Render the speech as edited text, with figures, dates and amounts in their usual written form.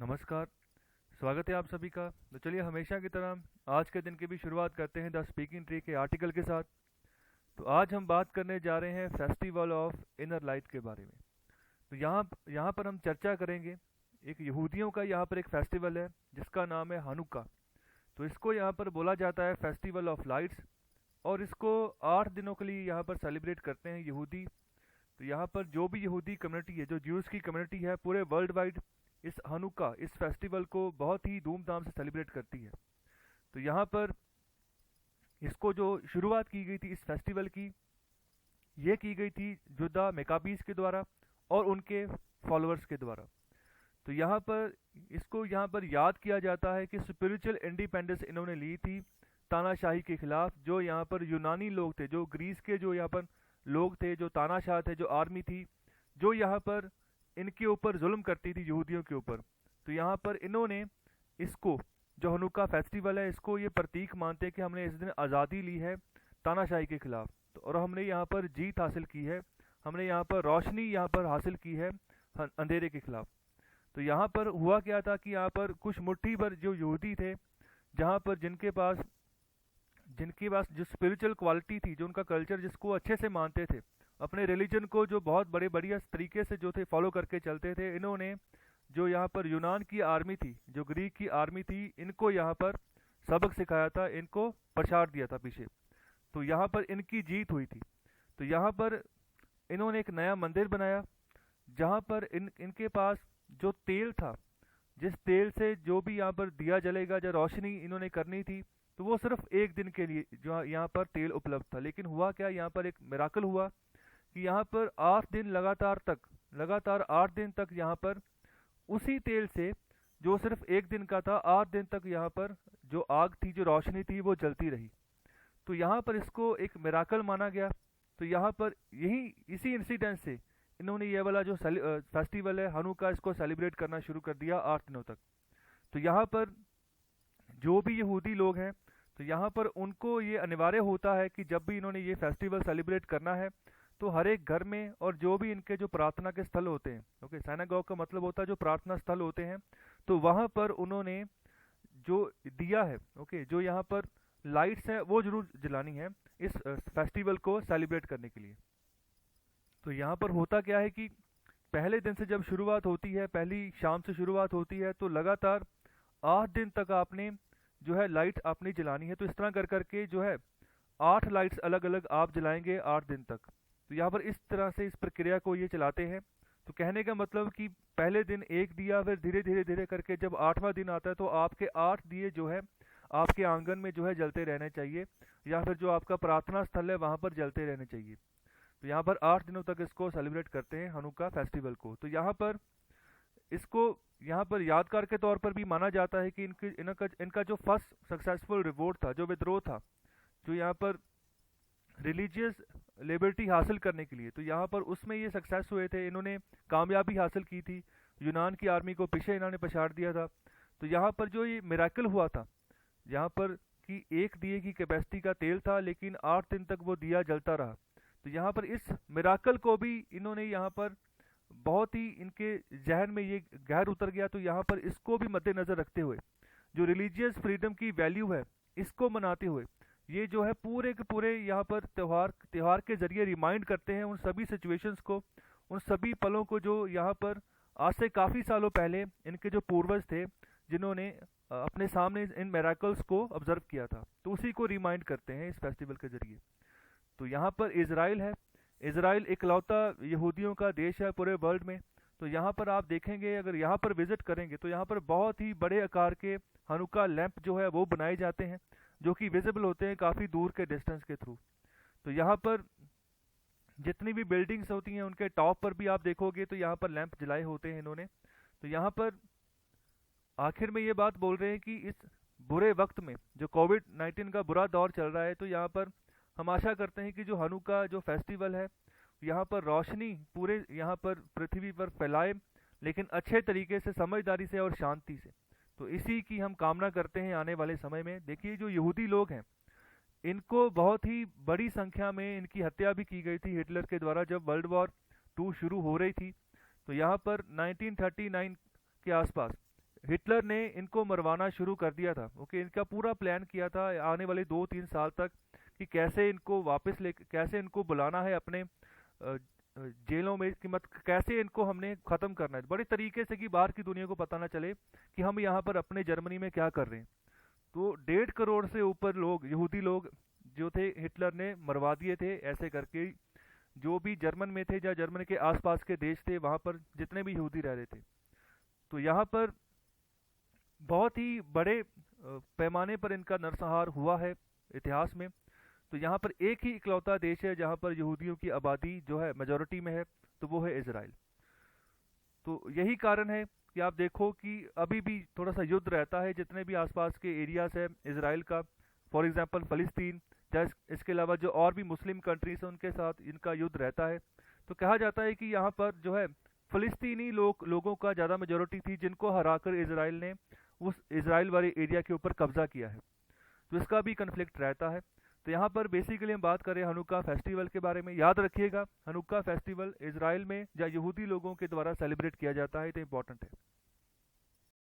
नमस्कार। स्वागत है आप सभी का। तो चलिए हमेशा की तरह आज के दिन की भी शुरुआत करते हैं द स्पीकिंग ट्री के आर्टिकल के साथ। तो आज हम बात करने जा रहे हैं फेस्टिवल ऑफ इनर लाइट के बारे में। तो यहाँ यहाँ पर हम चर्चा करेंगे। एक यहूदियों का यहाँ पर एक फेस्टिवल है जिसका नाम है हनुक्का। तो इसको यहाँ पर बोला जाता है फेस्टिवल ऑफ लाइट्स, और इसको 8 दिनों के लिए यहाँ पर सेलिब्रेट करते हैं यहूदी। तो यहाँ पर जो भी यहूदी कम्युनिटी है, जो ज्यूज़ की कम्युनिटी है, पूरे वर्ल्ड वाइड इस हनुक्का इस फेस्टिवल को बहुत ही धूमधाम से सेलिब्रेट करती है। तो यहाँ पर इसको जो शुरुआत की गई थी इस फेस्टिवल की, ये की गई थी जुदा मेकाबीज के द्वारा और उनके फॉलोअर्स के द्वारा। तो यहाँ पर इसको यहाँ पर याद किया जाता है कि स्पिरिचुअल इंडिपेंडेंस इन्होंने ली थी तानाशाही के खिलाफ। जो यहाँ पर यूनानी लोग थे, जो ग्रीस के जो यहाँ पर लोग थे, जो तानाशाह थे, जो आर्मी थी, जो यहाँ पर इनके ऊपर जुल्म करती थी यहूदियों के ऊपर। तो यहाँ पर इन्होंने इसको जो हनुक्का फेस्टिवल है, इसको ये प्रतीक मानते हैं कि हमने इस दिन आज़ादी ली है तानाशाही के खिलाफ। तो और हमने यहाँ पर जीत हासिल की है, हमने यहाँ पर रोशनी यहाँ पर हासिल की है अंधेरे के खिलाफ। तो यहाँ पर हुआ क्या था कि यहाँ पर कुछ मुट्ठी भर जो यहूदी थे, जहाँ पर जिनके पास जो स्पिरिचुअल क्वालिटी थी, जो उनका कल्चर जिसको अच्छे से मानते थे, अपने रिलीजन को जो बहुत बड़े बढ़िया तरीके से जो थे फॉलो करके चलते थे, इन्होंने जो यहाँ पर यूनान की आर्मी थी, जो ग्रीक की आर्मी थी, इनको यहाँ पर सबक सिखाया था, इनको प्रसार दिया था पीछे। तो यहाँ पर इनकी जीत हुई थी। तो यहाँ पर इन्होंने एक नया मंदिर बनाया, जहाँ पर इनके पास जो तेल था, जिस तेल से जो भी यहाँ पर दिया जलेगा, जो रोशनी इन्होंने करनी थी, तो वो सिर्फ एक दिन के लिए जो यहाँ पर तेल उपलब्ध था। लेकिन हुआ क्या, यहाँ पर एक मिराकल हुआ कि यहाँ पर 8 दिन लगातार 8 दिन तक यहाँ पर उसी तेल से, जो सिर्फ एक दिन का था, 8 दिन तक यहाँ पर जो आग थी, जो रोशनी थी, वो जलती रही। तो यहाँ पर इसको एक मिराकल माना गया। तो यहाँ पर यही इसी इंसिडेंट से इन्होंने ये वाला जो फेस्टिवल है हनुक्का, इसको सेलिब्रेट करना शुरू कर दिया 8 दिनों तक। तो यहाँ पर जो भी यहूदी लोग हैं, तो यहाँ पर उनको ये अनिवार्य होता है कि जब भी इन्होंने ये फेस्टिवल सेलिब्रेट करना है, तो हर एक घर में और जो भी इनके जो प्रार्थना के स्थल होते हैं, ओके, सिनागोग का मतलब होता है जो प्रार्थना स्थल होते हैं, तो वहाँ पर उन्होंने जो दिया है, ओके, जो यहाँ पर लाइट्स हैं, वो जरूर जलानी है इस फेस्टिवल को सेलिब्रेट करने के लिए। तो यहाँ पर होता क्या है कि पहले दिन से जब शुरुआत होती है, पहली शाम से शुरुआत होती है, तो लगातार 8 दिन तक आपने जो है लाइट अपनी जलानी है। तो इस तरह कर करके जो है 8 लाइट्स अलग अलग आप जलाएंगे 8 दिन तक। तो यहाँ पर इस तरह से इस प्रक्रिया को ये चलाते हैं। तो कहने का मतलब कि पहले दिन एक दिया, फिर धीरे करके जब 8वां दिन आता है, तो आपके 8 दिए जो है आपके आंगन में जो है जलते रहने चाहिए, या फिर जो आपका प्रार्थना स्थल है वहाँ पर जलते रहने चाहिए। तो यहाँ पर 8 दिनों तक इसको सेलिब्रेट करते हैं हनुक्का फेस्टिवल को। तो यहाँ पर इसको यहाँ पर यादगार के तौर पर भी माना जाता है कि इनका जो फर्स्ट सक्सेसफुल रिवोल्ट था, जो विद्रोह था, जो यहाँ पर रिलीजियस लिबर्टी हासिल करने के लिए, तो यहाँ पर उसमें ये सक्सेस हुए थे, इन्होंने कामयाबी हासिल की थी, यूनान की आर्मी को पीछे इन्होंने पछाड़ दिया था। तो यहाँ पर जो ये मिराकल हुआ था, यहाँ पर कि एक दिए की कैपेसिटी का तेल था, लेकिन 8 दिन तक वो दिया जलता रहा। तो यहाँ पर इस मिराकल को भी इन्होंने यहाँ पर बहुत ही इनके जहन में ये गहर उतर गया। तो यहाँ पर इसको भी मद्देनजर रखते हुए, जो रिलीजियस फ्रीडम की वैल्यू है, इसको मनाते हुए, ये जो है पूरे के पूरे यहाँ पर त्योहार के जरिए रिमाइंड करते हैं उन सभी सिचुएशंस को, उन सभी पलों को जो यहाँ पर आज से काफ़ी सालों पहले इनके जो पूर्वज थे, जिन्होंने अपने सामने इन मेराकल्स को ऑब्जर्व किया था, तो उसी को रिमाइंड करते हैं इस फेस्टिवल के जरिए। तो यहाँ पर इज़राइल है, इज़राइल इकलौता यहूदियों का देश है पूरे वर्ल्ड में। तो यहाँ पर आप देखेंगे, अगर यहाँ पर विजिट करेंगे, तो यहाँ पर बहुत ही बड़े आकार के हनुक्का लैंप जो है वो बनाए जाते हैं, जो कि विजिबल होते हैं काफ़ी दूर के डिस्टेंस के थ्रू। तो यहाँ पर जितनी भी बिल्डिंग्स होती हैं, उनके टॉप पर भी आप देखोगे तो यहाँ पर लैंप जलाए होते हैं इन्होंने। तो यहाँ पर आखिर में ये बात बोल रहे हैं कि इस बुरे वक्त में, जो कोविड-19 का बुरा दौर चल रहा है, तो यहाँ पर हम आशा करते हैं कि जो हनुक्का जो फेस्टिवल है, यहाँ पर रोशनी पूरे यहाँ पर पृथ्वी पर फैलाए, लेकिन अच्छे तरीके से, समझदारी से और शांति से। तो इसी की हम कामना करते हैं आने वाले समय में। देखिए, जो यहूदी लोग हैं, इनको बहुत ही बड़ी संख्या में इनकी हत्या भी की गई थी हिटलर के द्वारा, जब वर्ल्ड वॉर 2 शुरू हो रही थी। तो यहाँ पर 1939 के आसपास हिटलर ने इनको मरवाना शुरू कर दिया था। ओके, इनका पूरा प्लान किया था आने वाले 2-3 साल तक कि कैसे इनको वापस ले, कैसे इनको बुलाना है अपने जेलों में, कि मत कैसे इनको हमने ख़त्म करना है बड़े तरीके से कि बाहर की दुनिया को पता ना चले कि हम यहाँ पर अपने जर्मनी में क्या कर रहे हैं। तो 1.5 करोड़ से ऊपर लोग, यहूदी लोग जो थे, हिटलर ने मरवा दिए थे ऐसे करके। जो भी जर्मन में थे या जर्मन के आसपास के देश थे वहाँ पर जितने भी यहूदी रह रहे थे, तो यहाँ पर बहुत ही बड़े पैमाने पर इनका नरसंहार हुआ है इतिहास में। तो यहाँ पर एक ही इकलौता देश है जहाँ पर यहूदियों की आबादी जो है मेजॉरिटी में है, तो वो है इजराइल। तो यही कारण है कि आप देखो कि अभी भी थोड़ा सा युद्ध रहता है जितने भी आसपास के एरियाज है इजराइल का, फॉर एग्जांपल फ़लस्तीन, या इसके अलावा जो और भी मुस्लिम कंट्रीज हैं उनके साथ इनका युद्ध रहता है। तो कहा जाता है कि यहाँ पर जो है फ़लस्तीनी लोगों का ज़्यादा मेजॉरिटी थी जिनको हराकर इजराइल ने उस इजराइल वाले एरिया के ऊपर कब्जा किया है। तो इसका भी कन्फ्लिक्ट रहता है। तो यहाँ पर बेसिकली हम बात करें हनुक्का फेस्टिवल के बारे में, याद रखिएगा हनुक्का फेस्टिवल इजराइल में या यहूदी लोगों के द्वारा सेलिब्रेट किया जाता है, तो इम्पोर्टेंट है।